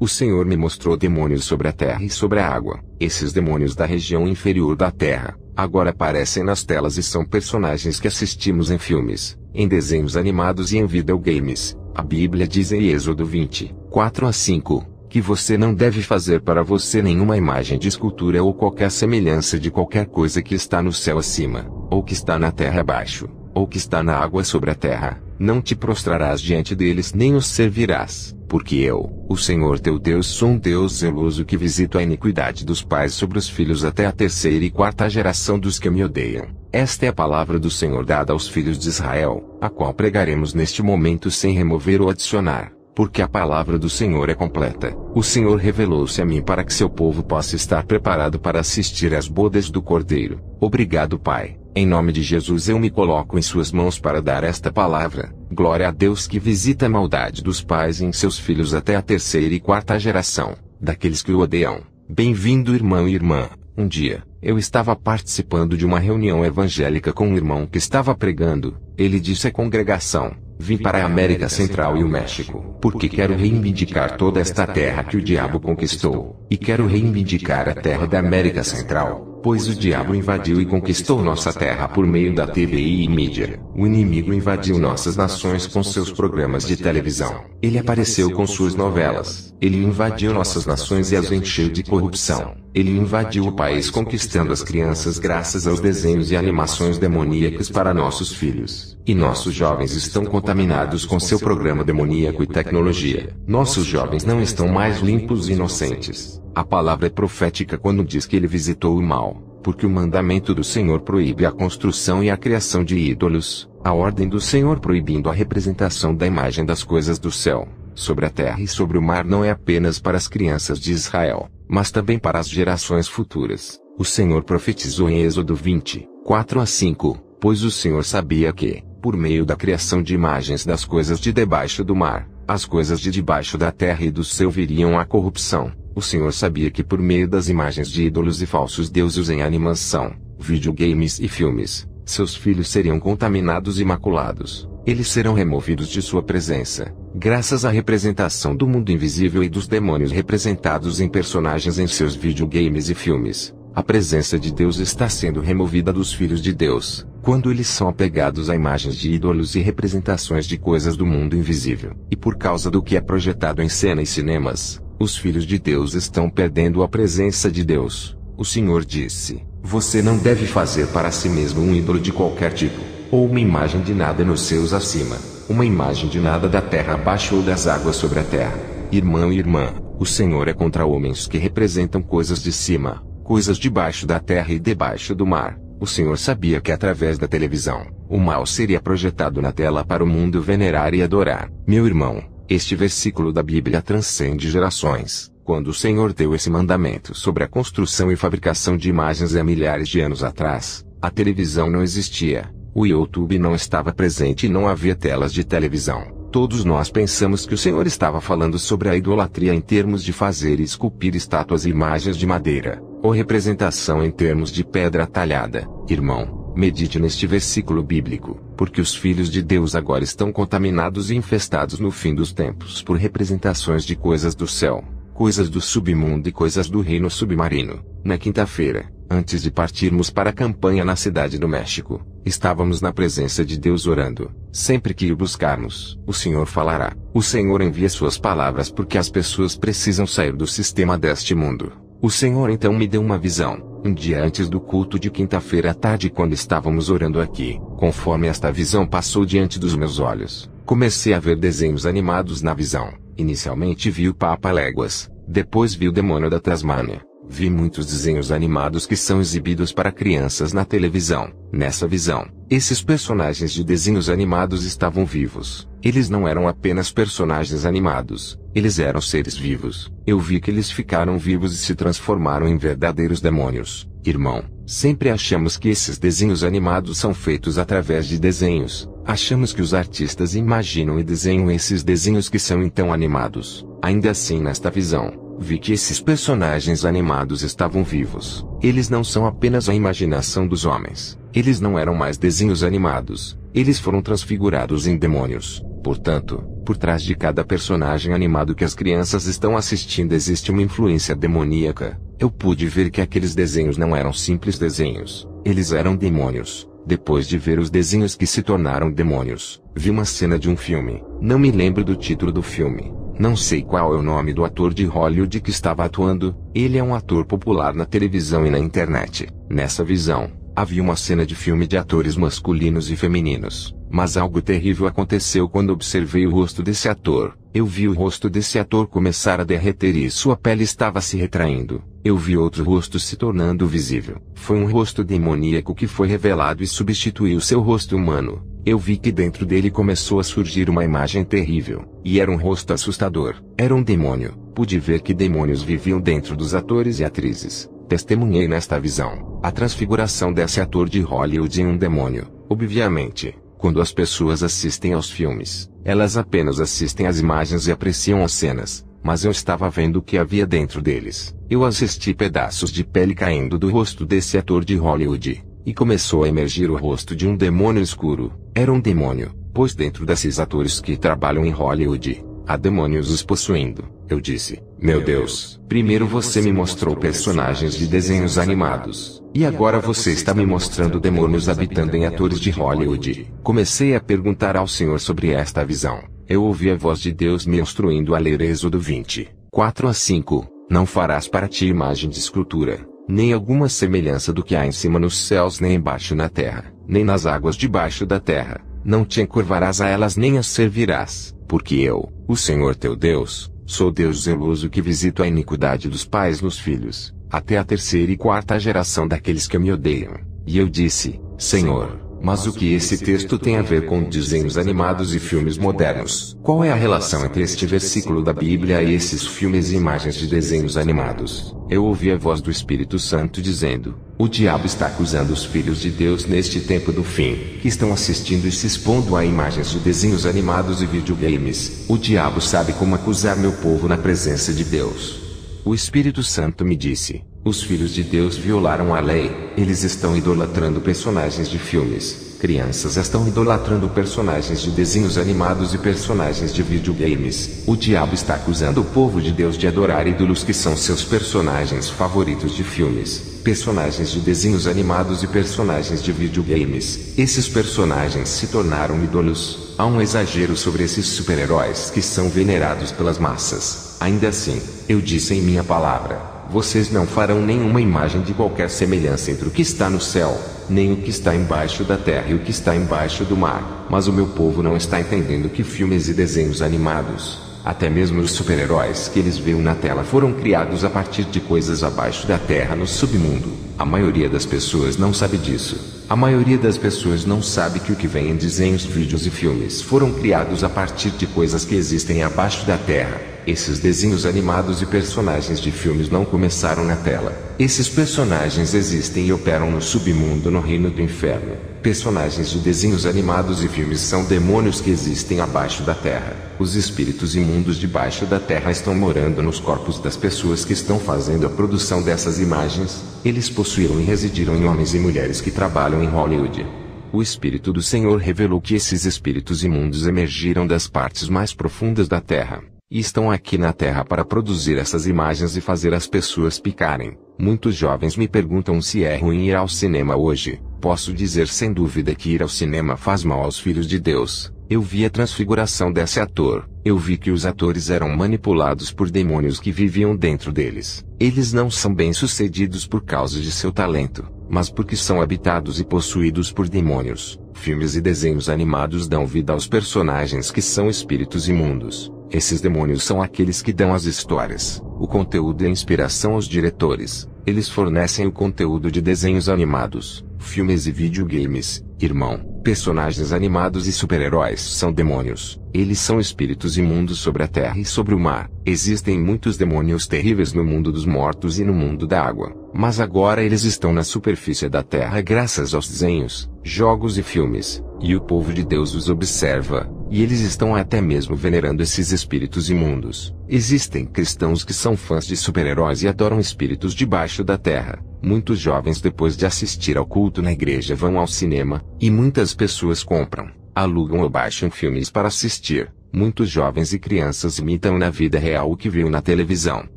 O Senhor me mostrou demônios sobre a terra e sobre a água. Esses demônios da região inferior da terra agora aparecem nas telas e são personagens que assistimos em filmes, em desenhos animados e em videogames. A Bíblia diz em Êxodo 20, 4-5, que você não deve fazer para você nenhuma imagem de escultura ou qualquer semelhança de qualquer coisa que está no céu acima, ou que está na terra abaixo, ou que está na água sobre a terra. Não te prostrarás diante deles nem os servirás, porque eu, o Senhor teu Deus, sou um Deus zeloso que visito a iniquidade dos pais sobre os filhos até a terceira e quarta geração dos que me odeiam. Esta é a palavra do Senhor dada aos filhos de Israel, a qual pregaremos neste momento sem remover ou adicionar, porque a palavra do Senhor é completa. O Senhor revelou-se a mim para que seu povo possa estar preparado para assistir às bodas do Cordeiro. Obrigado, Pai. Em nome de Jesus eu me coloco em suas mãos para dar esta palavra. Glória a Deus que visita a maldade dos pais em seus filhos até a terceira e quarta geração, daqueles que o odeiam. Bem-vindo, irmão e irmã. Um dia, eu estava participando de uma reunião evangélica com um irmão que estava pregando. Ele disse à congregação: vim para a América Central e o México, porque quero reivindicar toda esta terra que o diabo conquistou, e quero reivindicar a terra da América Central, pois o diabo invadiu e conquistou nossa terra por meio da TV e mídia. O inimigo invadiu nossas nações com seus programas de televisão. Ele apareceu com suas novelas. Ele invadiu nossas nações e as encheu de corrupção. Ele invadiu o país conquistando as crianças graças aos desenhos e animações demoníacos para nossos filhos. E nossos jovens estão contaminados com seu programa demoníaco e tecnologia. Nossos jovens não estão mais limpos e inocentes. A palavra é profética quando diz que ele visitou o mal, porque o mandamento do Senhor proíbe a construção e a criação de ídolos, a ordem do Senhor proibindo a representação da imagem das coisas do céu, sobre a terra e sobre o mar não é apenas para as crianças de Israel, mas também para as gerações futuras. O Senhor profetizou em Êxodo 20, 4-5, pois o Senhor sabia que, por meio da criação de imagens das coisas de debaixo do mar, as coisas de debaixo da terra e do céu viriam à corrupção. O Senhor sabia que por meio das imagens de ídolos e falsos deuses em animação, videogames e filmes, seus filhos seriam contaminados e maculados. Eles serão removidos de sua presença, graças à representação do mundo invisível e dos demônios representados em personagens em seus videogames e filmes. A presença de Deus está sendo removida dos filhos de Deus, quando eles são apegados a imagens de ídolos e representações de coisas do mundo invisível. E por causa do que é projetado em cena e cinemas, os filhos de Deus estão perdendo a presença de Deus. O Senhor disse: você não deve fazer para si mesmo um ídolo de qualquer tipo, ou uma imagem de nada nos céus acima, uma imagem de nada da terra abaixo ou das águas sobre a terra. Irmão e irmã, o Senhor é contra homens que representam coisas de cima, coisas debaixo da terra e debaixo do mar. O Senhor sabia que através da televisão, o mal seria projetado na tela para o mundo venerar e adorar. Meu irmão, este versículo da Bíblia transcende gerações. Quando o Senhor deu esse mandamento sobre a construção e fabricação de imagens há milhares de anos atrás, a televisão não existia, o YouTube não estava presente e não havia telas de televisão. Todos nós pensamos que o Senhor estava falando sobre a idolatria em termos de fazer e esculpir estátuas e imagens de madeira, ou representação em termos de pedra talhada. Irmão, medite neste versículo bíblico, porque os filhos de Deus agora estão contaminados e infestados no fim dos tempos por representações de coisas do céu, coisas do submundo e coisas do reino submarino. Na quinta-feira, antes de partirmos para a campanha na cidade do México, estávamos na presença de Deus orando. Sempre que o buscarmos, o Senhor falará. O Senhor envia suas palavras porque as pessoas precisam sair do sistema deste mundo. O Senhor então me deu uma visão, um dia antes do culto de quinta-feira à tarde quando estávamos orando aqui. Conforme esta visão passou diante dos meus olhos, comecei a ver desenhos animados na visão. Inicialmente vi o Papa Léguas, depois vi o demônio da Tasmânia. Vi muitos desenhos animados que são exibidos para crianças na televisão. Nessa visão, esses personagens de desenhos animados estavam vivos. Eles não eram apenas personagens animados, eles eram seres vivos. Eu vi que eles ficaram vivos e se transformaram em verdadeiros demônios. Irmão, sempre achamos que esses desenhos animados são feitos através de desenhos. Achamos que os artistas imaginam e desenham esses desenhos que são então animados. Ainda assim, nesta visão, vi que esses personagens animados estavam vivos. Eles não são apenas a imaginação dos homens. Eles não eram mais desenhos animados. Eles foram transfigurados em demônios. Portanto, por trás de cada personagem animado que as crianças estão assistindo existe uma influência demoníaca. Eu pude ver que aqueles desenhos não eram simples desenhos, eles eram demônios. Depois de ver os desenhos que se tornaram demônios, vi uma cena de um filme. Não me lembro do título do filme. Não sei qual é o nome do ator de Hollywood que estava atuando. Ele é um ator popular na televisão e na internet. Nessa visão, havia uma cena de filme de atores masculinos e femininos. Mas algo terrível aconteceu quando observei o rosto desse ator. Eu vi o rosto desse ator começar a derreter e sua pele estava se retraindo. Eu vi outro rosto se tornando visível. Foi um rosto demoníaco que foi revelado e substituiu seu rosto humano. Eu vi que dentro dele começou a surgir uma imagem terrível. E era um rosto assustador. Era um demônio. Pude ver que demônios viviam dentro dos atores e atrizes. Testemunhei nesta visão a transfiguração desse ator de Hollywood em um demônio. Obviamente, quando as pessoas assistem aos filmes, elas apenas assistem às imagens e apreciam as cenas, mas eu estava vendo o que havia dentro deles. Eu assisti pedaços de pele caindo do rosto desse ator de Hollywood, e começou a emergir o rosto de um demônio escuro. Era um demônio, pois dentro desses atores que trabalham em Hollywood, há demônios os possuindo. Eu disse, meu Deus, primeiro você me mostrou personagens de desenhos animados, e agora você está me mostrando demônios habitando em atores de Hollywood. Comecei a perguntar ao Senhor sobre esta visão. Eu ouvi a voz de Deus me instruindo a ler Êxodo 20, 4-5. Não farás para ti imagem de escultura, nem alguma semelhança do que há em cima nos céus nem embaixo na terra, nem nas águas debaixo da terra. Não te encurvarás a elas nem as servirás, porque eu, o Senhor teu Deus, sou Deus zeloso que visito a iniquidade dos pais nos filhos, até a terceira e quarta geração daqueles que me odeiam. E eu disse, Senhor, mas o que esse texto tem a ver com desenhos animados e filmes modernos? Qual é a relação entre este versículo da Bíblia e esses filmes e imagens de desenhos animados? Eu ouvi a voz do Espírito Santo dizendo, o diabo está acusando os filhos de Deus neste tempo do fim, que estão assistindo e se expondo a imagens de desenhos animados e videogames. O diabo sabe como acusar meu povo na presença de Deus. O Espírito Santo me disse, os filhos de Deus violaram a lei, eles estão idolatrando personagens de filmes. Crianças estão idolatrando personagens de desenhos animados e personagens de videogames. O diabo está acusando o povo de Deus de adorar ídolos que são seus personagens favoritos de filmes, personagens de desenhos animados e personagens de videogames. Esses personagens se tornaram ídolos. Há um exagero sobre esses super-heróis que são venerados pelas massas. Ainda assim, eu disse em minha palavra, vocês não farão nenhuma imagem de qualquer semelhança entre o que está no céu, nem o que está embaixo da terra e o que está embaixo do mar. Mas o meu povo não está entendendo que filmes e desenhos animados, até mesmo os super-heróis que eles veem na tela foram criados a partir de coisas abaixo da terra no submundo. A maioria das pessoas não sabe disso. A maioria das pessoas não sabe que o que vem em desenhos, vídeos e filmes foram criados a partir de coisas que existem abaixo da terra. Esses desenhos animados e personagens de filmes não começaram na tela. Esses personagens existem e operam no submundo, no reino do inferno. Personagens de desenhos animados e filmes são demônios que existem abaixo da terra. Os espíritos imundos debaixo da terra estão morando nos corpos das pessoas que estão fazendo a produção dessas imagens. Eles possuíram e residiram em homens e mulheres que trabalham em Hollywood. O Espírito do Senhor revelou que esses espíritos imundos emergiram das partes mais profundas da terra, e estão aqui na terra para produzir essas imagens e fazer as pessoas picarem. Muitos jovens me perguntam se é ruim ir ao cinema hoje. Posso dizer sem dúvida que ir ao cinema faz mal aos filhos de Deus. Eu vi a transfiguração desse ator. Eu vi que os atores eram manipulados por demônios que viviam dentro deles. Eles não são bem-sucedidos por causa de seu talento, mas porque são habitados e possuídos por demônios. Filmes e desenhos animados dão vida aos personagens que são espíritos imundos. Esses demônios são aqueles que dão as histórias, o conteúdo e a inspiração aos diretores. Eles fornecem o conteúdo de desenhos animados, filmes e videogames. Irmão, personagens animados e super-heróis são demônios. Eles são espíritos imundos sobre a terra e sobre o mar. Existem muitos demônios terríveis no mundo dos mortos e no mundo da água. Mas agora eles estão na superfície da terra graças aos desenhos, jogos e filmes. E o povo de Deus os observa, e eles estão até mesmo venerando esses espíritos imundos. Existem cristãos que são fãs de super-heróis e adoram espíritos debaixo da terra. Muitos jovens depois de assistir ao culto na igreja vão ao cinema, e muitas pessoas compram, alugam ou baixam filmes para assistir. Muitos jovens e crianças imitam na vida real o que viu na televisão,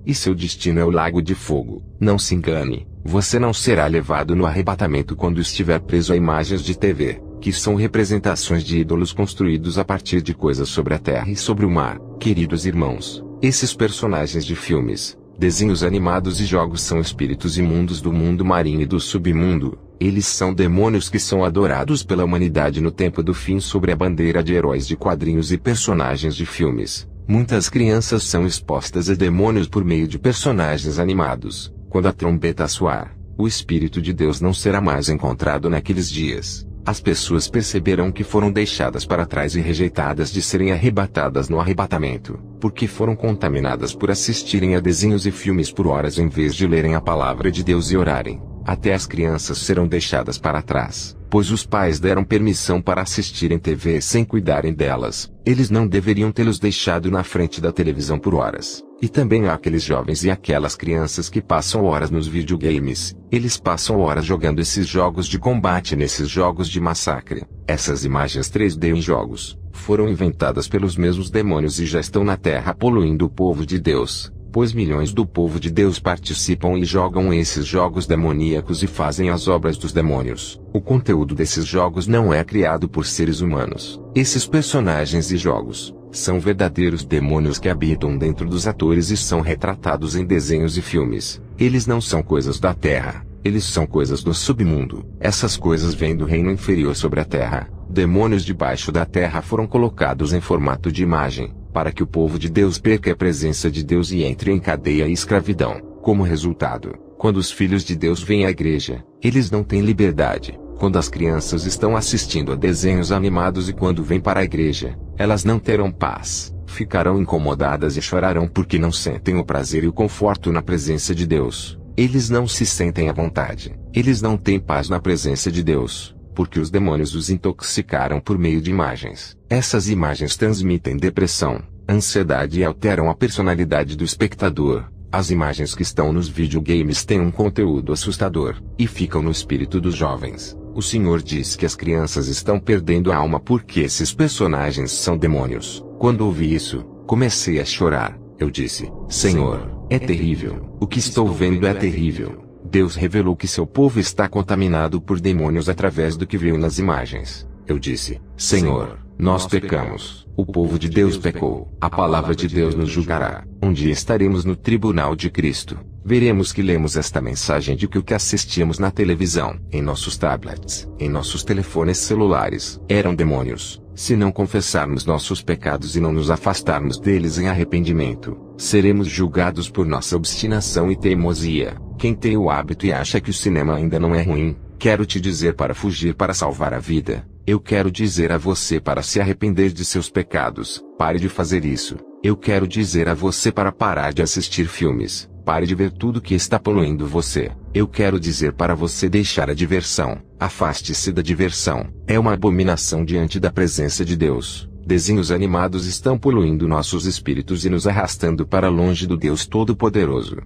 e seu destino é o lago de fogo. Não se engane, você não será levado no arrebatamento quando estiver preso a imagens de TV, que são representações de ídolos construídos a partir de coisas sobre a terra e sobre o mar. Queridos irmãos, esses personagens de filmes, desenhos animados e jogos são espíritos imundos do mundo marinho e do submundo. Eles são demônios que são adorados pela humanidade no tempo do fim sob a bandeira de heróis de quadrinhos e personagens de filmes. Muitas crianças são expostas a demônios por meio de personagens animados. Quando a trombeta soar, o Espírito de Deus não será mais encontrado naqueles dias. As pessoas perceberão que foram deixadas para trás e rejeitadas de serem arrebatadas no arrebatamento, porque foram contaminadas por assistirem a desenhos e filmes por horas em vez de lerem a palavra de Deus e orarem. Até as crianças serão deixadas para trás, pois os pais deram permissão para assistirem TV sem cuidarem delas. Eles não deveriam tê-los deixado na frente da televisão por horas. E também há aqueles jovens e aquelas crianças que passam horas nos videogames. Eles passam horas jogando esses jogos de combate nesses jogos de massacre. Essas imagens 3D em jogos foram inventadas pelos mesmos demônios e já estão na Terra poluindo o povo de Deus. Pois milhões do povo de Deus participam e jogam esses jogos demoníacos e fazem as obras dos demônios. O conteúdo desses jogos não é criado por seres humanos. Esses personagens e jogos são verdadeiros demônios que habitam dentro dos atores e são retratados em desenhos e filmes. Eles não são coisas da terra, eles são coisas do submundo. Essas coisas vêm do reino inferior sobre a terra. Demônios debaixo da terra foram colocados em formato de imagem, para que o povo de Deus perca a presença de Deus e entre em cadeia e escravidão. Como resultado, quando os filhos de Deus vêm à igreja, eles não têm liberdade. Quando as crianças estão assistindo a desenhos animados e quando vêm para a igreja, elas não terão paz, ficarão incomodadas e chorarão porque não sentem o prazer e o conforto na presença de Deus. Eles não se sentem à vontade. Eles não têm paz na presença de Deus, porque os demônios os intoxicaram por meio de imagens. Essas imagens transmitem depressão, ansiedade e alteram a personalidade do espectador. As imagens que estão nos videogames têm um conteúdo assustador, e ficam no espírito dos jovens. O Senhor diz que as crianças estão perdendo a alma porque esses personagens são demônios. Quando ouvi isso, comecei a chorar. Eu disse: Senhor, é terrível. O que estou vendo é terrível. Deus revelou que seu povo está contaminado por demônios através do que viu nas imagens. Eu disse: Senhor, nós pecamos. O povo de Deus pecou. A palavra de Deus nos julgará. Um dia estaremos no tribunal de Cristo. Veremos que lemos esta mensagem de que o que assistimos na televisão, em nossos tablets, em nossos telefones celulares, eram demônios. Se não confessarmos nossos pecados e não nos afastarmos deles em arrependimento, seremos julgados por nossa obstinação e teimosia. Quem tem o hábito e acha que o cinema ainda não é ruim, quero te dizer para fugir para salvar a vida. Eu quero dizer a você para se arrepender de seus pecados. Pare de fazer isso. Eu quero dizer a você para parar de assistir filmes. Pare de ver tudo que está poluindo você. Eu quero dizer para você deixar a diversão. Afaste-se da diversão. É uma abominação diante da presença de Deus. Desenhos animados estão poluindo nossos espíritos e nos arrastando para longe do Deus Todo-Poderoso.